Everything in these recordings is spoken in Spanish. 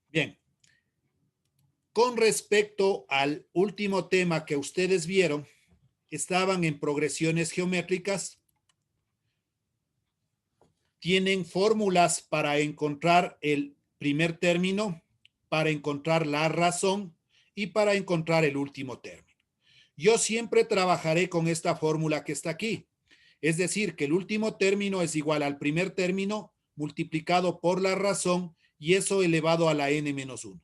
Bien. Con respecto al último tema que ustedes vieron, estaban en progresiones geométricas. Tienen fórmulas para encontrar el primer término, para encontrar la razón y para encontrar el último término. Yo siempre trabajaré con esta fórmula que está aquí. Es decir, que el último término es igual al primer término multiplicado por la razón y eso elevado a la n-1.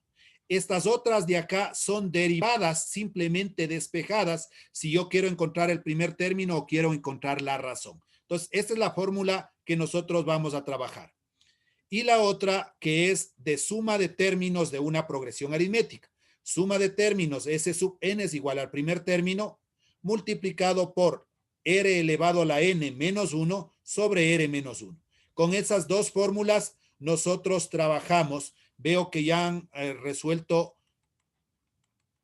Estas otras de acá son derivadas, simplemente despejadas, si yo quiero encontrar el primer término o quiero encontrar la razón. Entonces, esta es la fórmula que nosotros vamos a trabajar. Y la otra que es de suma de términos de una progresión aritmética. Suma de términos, S sub n es igual al primer término multiplicado por R elevado a la n menos 1 sobre R menos 1. Con esas dos fórmulas nosotros trabajamos. Veo que ya han resuelto,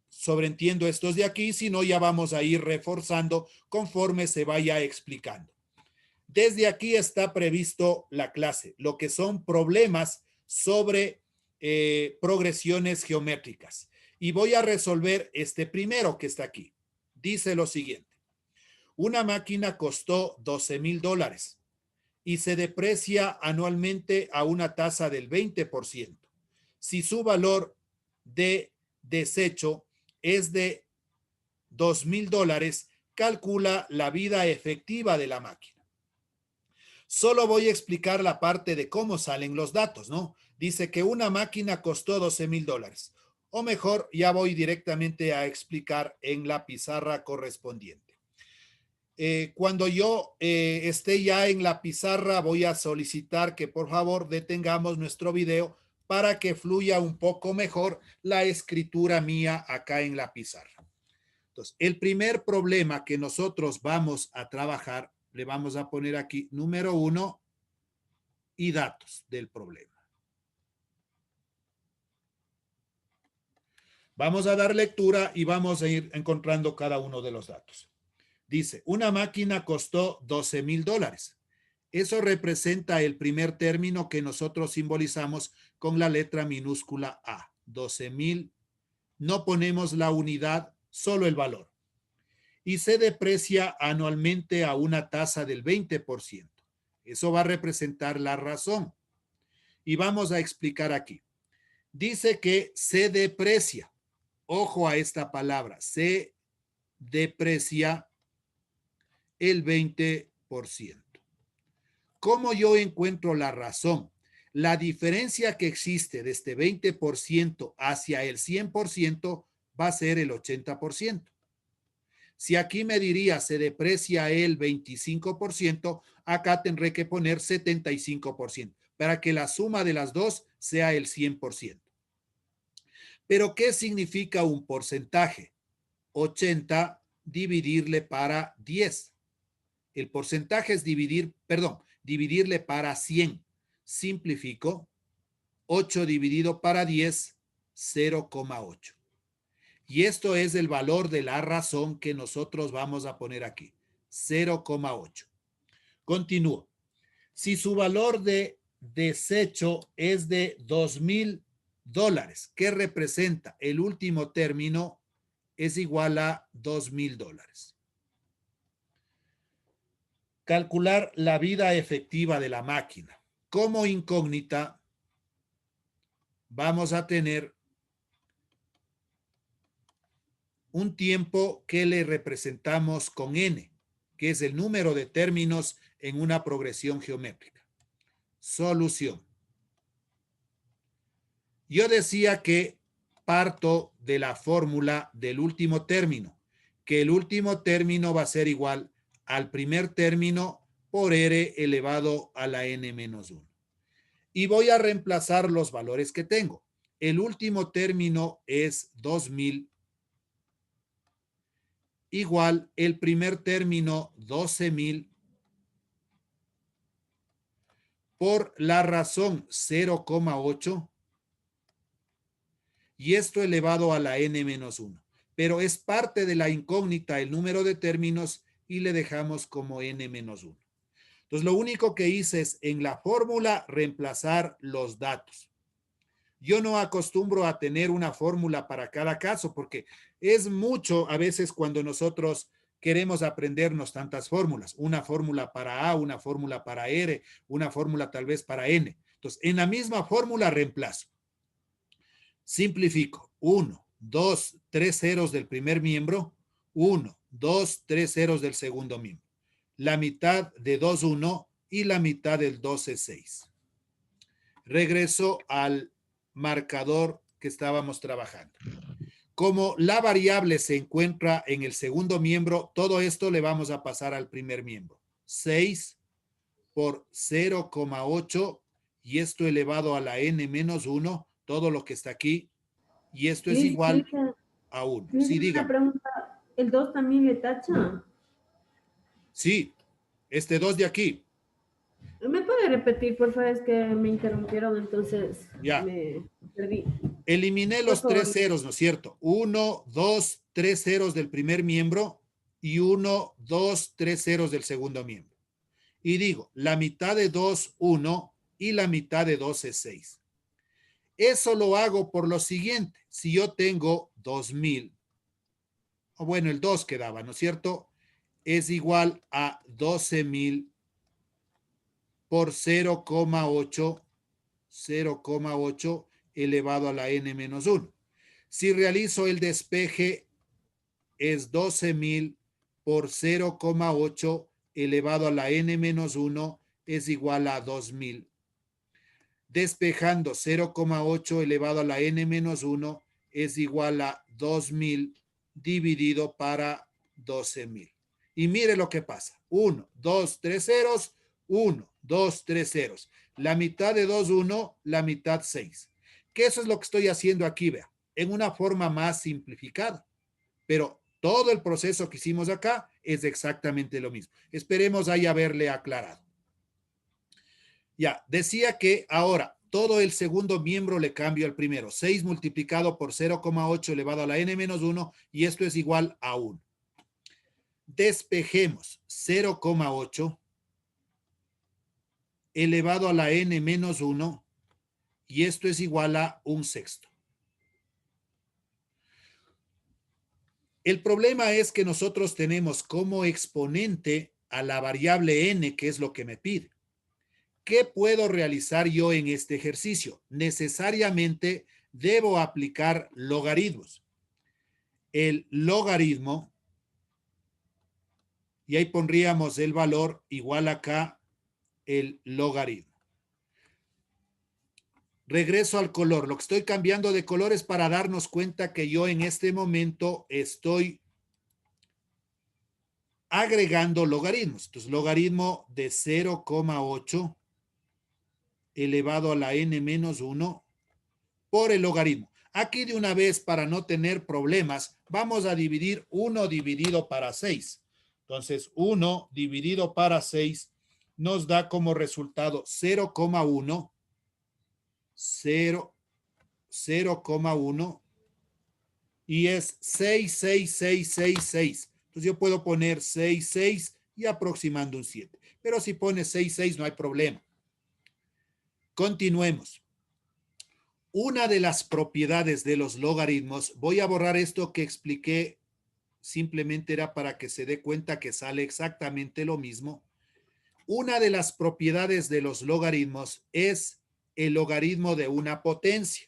sobreentiendo estos de aquí, si no ya vamos a ir reforzando conforme se vaya explicando. Desde aquí está previsto la clase, lo que son problemas sobre progresiones geométricas. Y voy a resolver este primero que está aquí. Dice lo siguiente. Una máquina costó $12,000 y se deprecia anualmente a una tasa del 20%. Si su valor de desecho es de $2,000, calcula la vida efectiva de la máquina. Solo voy a explicar la parte de cómo salen los datos, ¿no? Dice que una máquina costó $12,000. O mejor, ya voy directamente a explicar en la pizarra correspondiente. Cuando yo esté ya en la pizarra, voy a solicitar que por favor detengamos nuestro video para que fluya un poco mejor la escritura mía acá en la pizarra. Entonces, el primer problema que nosotros vamos a trabajar, le vamos a poner aquí número 1 y datos del problema. Vamos a dar lectura y vamos a ir encontrando cada uno de los datos. Dice, una máquina costó $12,000. Eso representa el primer término que nosotros simbolizamos con la letra minúscula A. 12,000. No ponemos la unidad, solo el valor. Y se deprecia anualmente a una tasa del 20%. Eso va a representar la razón. Y vamos a explicar aquí. Dice que se deprecia. Ojo a esta palabra. Se deprecia el 20%. ¿Cómo yo encuentro la razón? La diferencia que existe de este 20% hacia el 100% va a ser el 80%. Si aquí me diría se deprecia el 25%, acá tendré que poner 75% para que la suma de las dos sea el 100%. Pero ¿qué significa un porcentaje? 80 dividirle para 10. El porcentaje es dividirle para 100. Simplifico. 8 dividido para 10, 0,8. Y esto es el valor de la razón que nosotros vamos a poner aquí. 0,8. Continúo. Si su valor de desecho es de $2,000, ¿qué representa? El último término es igual a $2,000. Calcular la vida efectiva de la máquina. Como incógnita, vamos a tener un tiempo que le representamos con n, que es el número de términos en una progresión geométrica. Solución. Yo decía que parto de la fórmula del último término, que el último término va a ser igual al primer término por r elevado a la n-1. Y voy a reemplazar los valores que tengo. El último término es 2,000 igual el primer término 12,000 por la razón 0,8 y esto elevado a la n-1. Pero es parte de la incógnita el número de términos y le dejamos como n-1. Entonces, Entonces, lo único que hice es en la fórmula reemplazar los datos. Yo no acostumbro a tener una fórmula para cada caso porque es mucho a veces cuando nosotros queremos aprendernos tantas fórmulas. Una fórmula para A, una fórmula para R, una fórmula tal vez para N. Entonces, en la misma fórmula reemplazo. Simplifico. 1, 2, 3 ceros del primer miembro. 1, 2, 3 ceros del segundo miembro. La mitad de 2, 1 y la mitad del 12, 6. Regreso al marcador que estábamos trabajando. Como la variable se encuentra en el segundo miembro, todo esto le vamos a pasar al primer miembro. 6 por 0,8 y esto elevado a la n menos 1, todo lo que está aquí, y esto es igual a 1. Sí, Una dígame. pregunta, ¿el 2 también le tacha? Sí, este 2 de aquí. ¿Me puede repetir, por favor? Es que me interrumpieron, entonces Ya. me perdí. Eliminé Por los 3 favor. ceros, ¿no es cierto? 1, 2, 3 ceros del primer miembro y 1, 2, 3 ceros del segundo miembro. Y digo, la mitad de 2, 1 y la mitad de 2 es 6. Eso lo hago por lo siguiente. Si yo tengo 2000, o bueno, el 2 quedaba, ¿no es cierto? Es igual a 12,000 por 0,8 elevado a la n menos 1. Si realizo el despeje, es 12,000 por 0,8 elevado a la n menos 1 es igual a 2000. Despejando 0,8 elevado a la n menos 1 es igual a 2000 dividido para 12,000. Y mire lo que pasa. 1, 2, 3 ceros, 1, 2, 3 ceros. La mitad de 2, 1, la mitad 6. Que eso es lo que estoy haciendo aquí, vea, en una forma más simplificada. Pero todo el proceso que hicimos acá es exactamente lo mismo. Esperemos ahí haberle aclarado. Ya, decía que ahora todo el segundo miembro le cambio al primero. 6 multiplicado por 0,8 elevado a la n menos 1 y esto es igual a 1. Despejemos 0,8 elevado a la n menos 1 y esto es igual a 1/6. El problema es que nosotros tenemos como exponente a la variable n, que es lo que me pide. ¿Qué puedo realizar yo en este ejercicio? Necesariamente debo aplicar logaritmos. El logaritmo, y ahí pondríamos el valor igual acá, el logaritmo. Regreso al color. Lo que estoy cambiando de color es para darnos cuenta que yo en este momento estoy agregando logaritmos. Entonces, logaritmo de 0,8 elevado a la n menos 1 por el logaritmo. Aquí de una vez, para no tener problemas, vamos a dividir 1 dividido para 6. Entonces, 1 dividido para 6 nos da como resultado 0,1, 0,1 y es 6,6,6,6,6. Entonces, yo puedo poner 6,6 y aproximando un 7. Pero si pones 6,6 no hay problema. Continuemos. Una de las propiedades de los logaritmos, voy a borrar esto que expliqué, simplemente era para que se dé cuenta que sale exactamente lo mismo. Una de las propiedades de los logaritmos es el logaritmo de una potencia.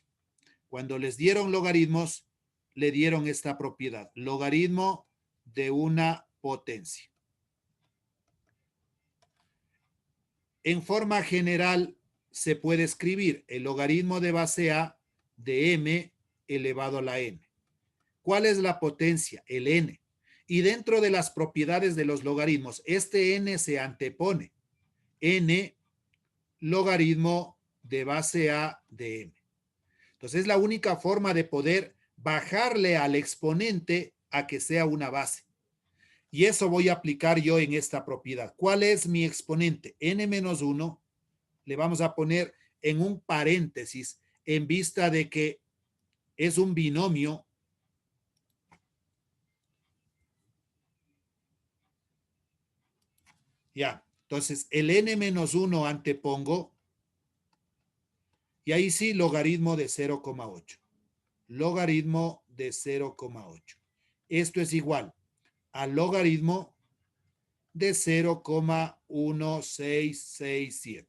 Cuando les dieron logaritmos, le dieron esta propiedad, logaritmo de una potencia. En forma general, se puede escribir el logaritmo de base A de m elevado a la n. ¿Cuál es la potencia? El n. Y dentro de las propiedades de los logaritmos, este n se antepone. N logaritmo de base A de m. Entonces es la única forma de poder bajarle al exponente a que sea una base. Y eso voy a aplicar yo en esta propiedad. ¿Cuál es mi exponente? N menos 1 le vamos a poner en un paréntesis en vista de que es un binomio. Ya, Entonces, el n menos 1 antepongo y ahí sí, logaritmo de 0,8. Logaritmo de 0,8. Esto es igual al logaritmo de 0,1667.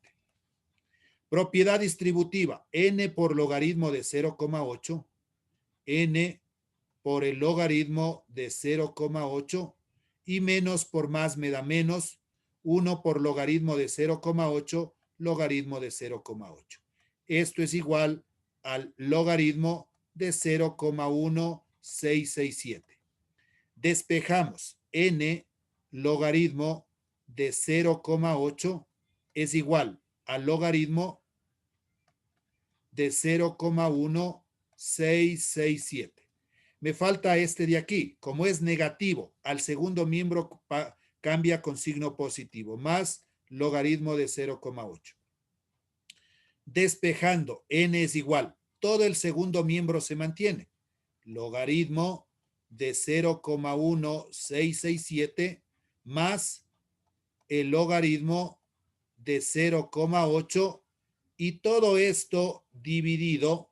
Propiedad distributiva, n por logaritmo de 0,8, n por el logaritmo de 0,8 y menos por más me da menos, 1 por logaritmo de 0,8, logaritmo de 0,8. Esto es igual al logaritmo de 0,1667. Despejamos n logaritmo de 0,8 es igual al logaritmo de 0,1667. Me falta este de aquí. Como es negativo, al segundo miembro cambia con signo positivo, más logaritmo de 0,8. Despejando, n es igual. Todo el segundo miembro se mantiene. Logaritmo de 0,1667 más el logaritmo de 0,8 y todo esto dividido,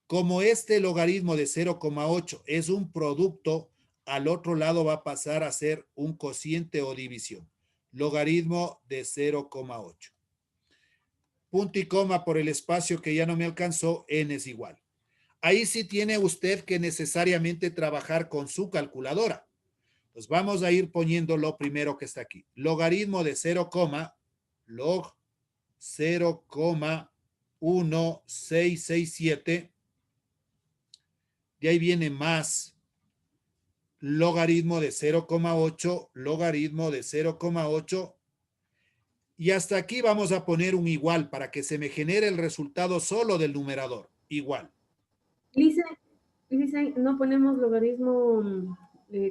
como este logaritmo de 0,8 es un producto, al otro lado va a pasar a ser un cociente o división. Logaritmo de 0,8. Punto y coma por el espacio que ya no me alcanzó, n es igual. Ahí sí tiene usted que necesariamente trabajar con su calculadora. Pues vamos a ir poniendo lo primero que está aquí. Logaritmo de 0, log 0,1667. De ahí viene más logaritmo de 0,8, logaritmo de 0,8. Y hasta aquí vamos a poner un igual para que se me genere el resultado solo del numerador. Igual. Dice, no ponemos logaritmo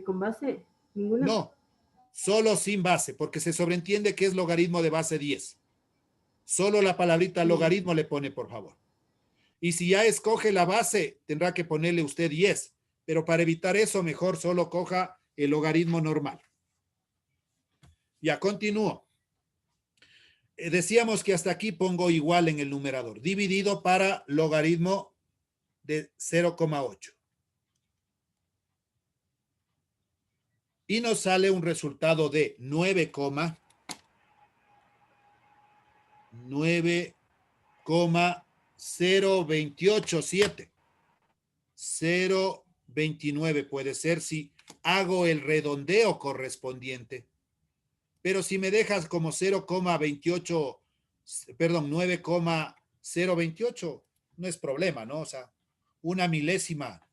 con base, ninguna. No, solo sin base, porque se sobreentiende que es logaritmo de base 10. Solo la palabrita logaritmo le pone, por favor. Y si ya escoge la base, tendrá que ponerle usted 10. Pero para evitar eso, mejor solo coja el logaritmo normal. Ya continúo. Decíamos que hasta aquí pongo igual en el numerador, dividido para logaritmo de 0,8. Y nos sale un resultado de 9,0287. 0,29 puede ser si hago el redondeo correspondiente. Pero si me dejas como 0,28, perdón, 9,028, no es problema, ¿no? O sea, una milésima.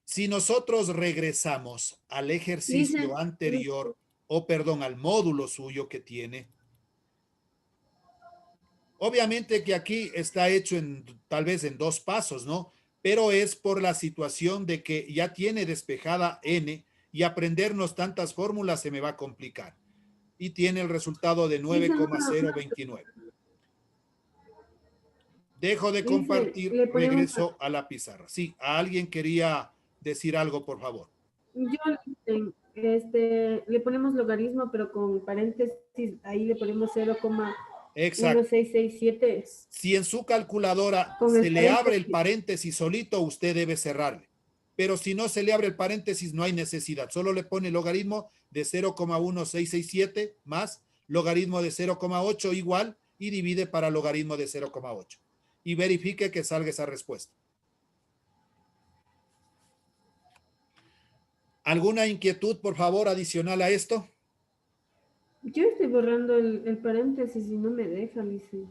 Si nosotros regresamos al ejercicio Dice, anterior, o perdón, al módulo suyo que tiene, obviamente que aquí está hecho tal vez en 2 pasos, ¿no? Pero es por la situación de que ya tiene despejada n y aprendernos tantas fórmulas se me va a complicar. Y tiene el resultado de 9,029. Dejo de compartir, le ponemos, regreso a la pizarra. Sí, a alguien quería decir algo, por favor. yo le ponemos logaritmo, pero con paréntesis, ahí le ponemos Exacto. 0,1667 Si en su calculadora con se el le abre el paréntesis. paréntesis solito, usted debe cerrarle. Pero si no se le abre el paréntesis, no hay necesidad. Solo le pone logaritmo de 0,1667 más logaritmo de 0,8 igual y divide para logaritmo de 0,8. Y verifique que salga esa respuesta. ¿Alguna inquietud, por favor, adicional a esto? Yo estoy borrando el paréntesis y no me deja, dice.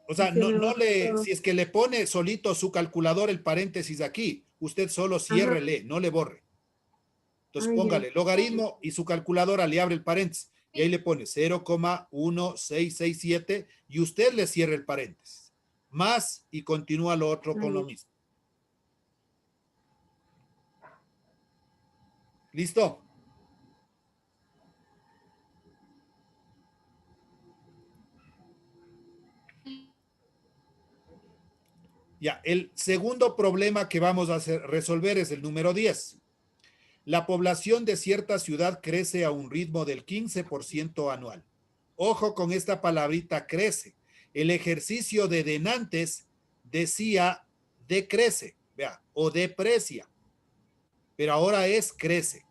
O sea, Se me borra si todo. es que le pone solito su calculador el paréntesis aquí, usted solo Ajá. ciérrele, no le borre. Entonces Ah, ya. póngale logaritmo y su calculadora le abre el paréntesis. Y ahí le pone 0,1667 y usted le cierra el paréntesis. Más y continúa lo otro Ah, con lo ya. mismo. ¿Listo? Ya, el segundo problema que vamos a resolver es el número 10. La población de cierta ciudad crece a un ritmo del 15% anual. Ojo con esta palabrita crece. El ejercicio de denantes decía decrece, vea, o deprecia, pero ahora es crece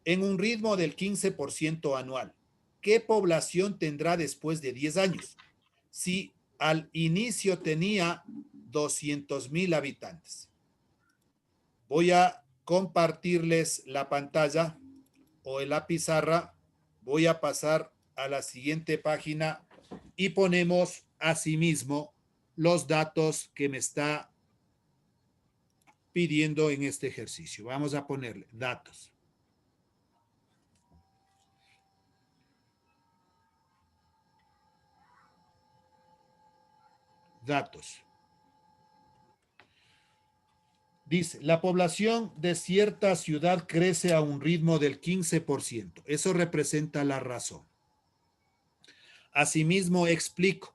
en un ritmo del 15% anual. ¿Qué población tendrá después de 10 años? Si al inicio tenía 200,000 habitantes. Voy a compartirles la pantalla o en la pizarra. Voy a pasar a la siguiente página y ponemos asimismo los datos que me está pidiendo en este ejercicio. Vamos a ponerle datos. Datos. Dice, la población de cierta ciudad crece a un ritmo del 15%. Eso representa la razón. Asimismo, explico.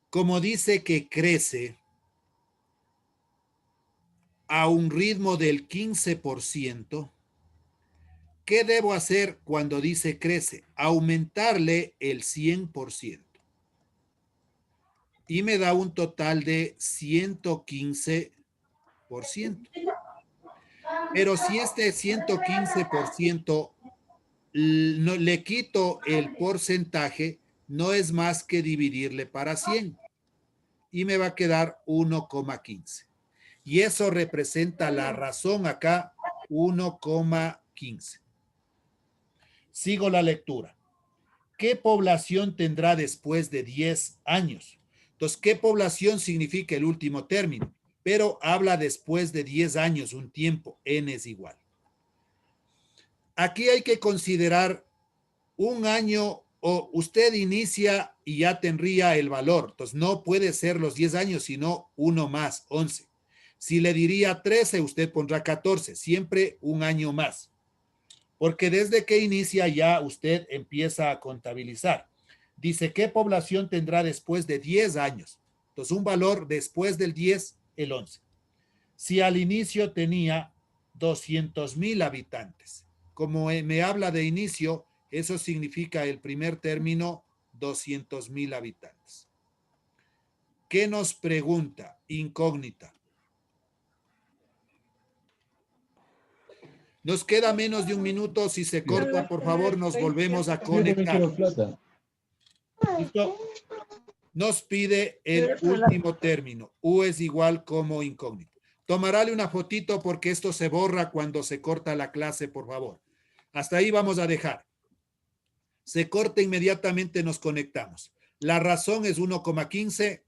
Como dice que crece a un ritmo del 15%, ¿qué debo hacer cuando dice crece? Aumentarle el 100%. Y me da un total de 115%. Pero si este 115% no, le quito el porcentaje, no es más que dividirle para 100. Y me va a quedar 1,15. Y eso representa la razón acá, 1,15. Sigo la lectura. ¿Qué población tendrá después de 10 años? Entonces, ¿qué población significa el último término? Pero habla después de 10 años, un tiempo, n es igual. Aquí hay que considerar un año o usted inicia y ya tendría el valor. Entonces, no puede ser los 10 años, sino 1 más, 11. Si le diría 13, usted pondrá 14, siempre un año más. Porque desde que inicia ya usted empieza a contabilizar. Dice, ¿qué población tendrá después de 10 años? Entonces, un valor después del 10, el 11. Si al inicio tenía 200,000 habitantes, como me habla de inicio, eso significa el primer término, 200,000 habitantes. ¿Qué nos pregunta? Incógnita. Nos queda menos de un minuto. Si se corta, por favor, nos volvemos a conectar. ¿Listo? Nos pide el último término. U es igual como incógnito. Tomarle una fotito porque esto se borra cuando se corta la clase, por favor. Hasta ahí vamos a dejar. Se corta inmediatamente, nos conectamos. La razón es 1,15.